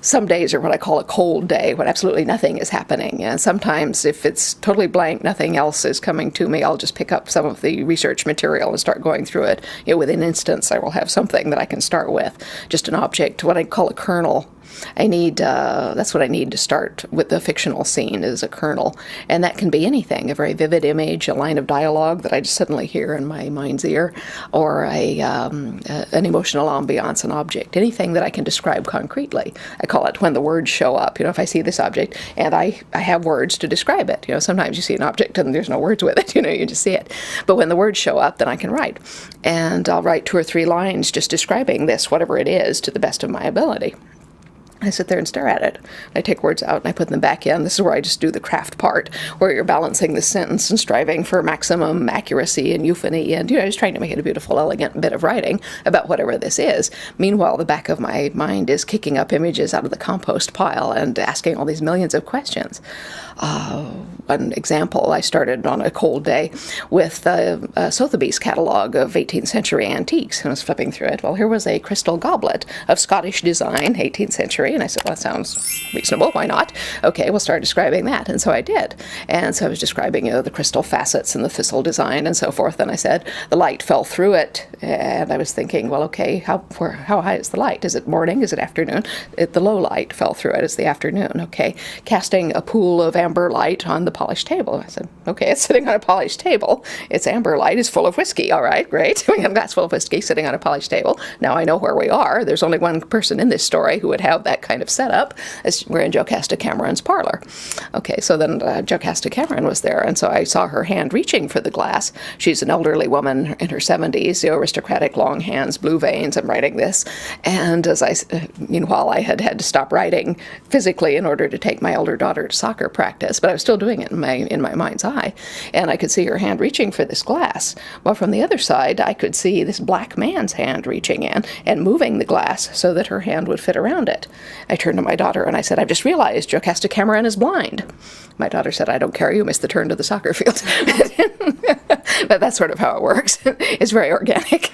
Some days are what I call a cold day, when absolutely nothing is happening. And sometimes if it's totally blank, nothing else is coming to me, I'll just pick up some of the research material and start going through it. You know, within instance, I will have something that I can start with, just an object, what I call a kernel. That's what I need to start with the fictional scene, is a kernel. And that can be anything, a very vivid image, a line of dialogue that I just suddenly hear in my mind's ear, or an emotional ambiance, an object, anything that I can describe concretely. I call it when the words show up. You know, if I see this object and I have words to describe it. You know, sometimes you see an object and there's no words with it, you know, you just see it. But when the words show up, then I can write. And I'll write 2 or 3 lines just describing this, whatever it is, to the best of my ability. I sit there and stare at it. I take words out and I put them back in. This is where I just do the craft part, where you're balancing the sentence and striving for maximum accuracy and euphony and, you know, just trying to make it a beautiful, elegant bit of writing about whatever this is. Meanwhile, the back of my mind is kicking up images out of the compost pile and asking all these millions of questions. An example, I started on a cold day with Sotheby's catalog of 18th century antiques, and I was flipping through it. Well, here was a crystal goblet of Scottish design, 18th century, and I said, well, that sounds reasonable, why not? Okay, we'll start describing that, and so I did. And so I was describing, you know, the crystal facets and the thistle design and so forth, and I said, the light fell through it, and I was thinking, well, okay, how high is the light? Is it morning? Is it afternoon? The low light fell through it. It's the afternoon, okay. Casting a pool of amber light on the polished table. I said, okay, it's sitting on a polished table. It's amber light. It's full of whiskey. All right, great. We have a glass full of whiskey sitting on a polished table. Now I know where we are. There's only one person in this story who would have that kind of setup. We're in Jocasta Cameron's parlor. Okay, so then Jocasta Cameron was there, and so I saw her hand reaching for the glass. She's an elderly woman in her 70s, the aristocratic long hands, blue veins. I'm writing this. And meanwhile, I had had to stop writing physically in order to take my elder daughter to soccer practice, but I was still doing it in my mind's eye. And I could see her hand reaching for this glass. Well, from the other side, I could see this black man's hand reaching in and moving the glass so that her hand would fit around it. I turned to my daughter and I said, I've just realized Jocasta Cameron is blind. My daughter said, I don't care, you missed the turn to the soccer field. But that's sort of how it works. It's very organic.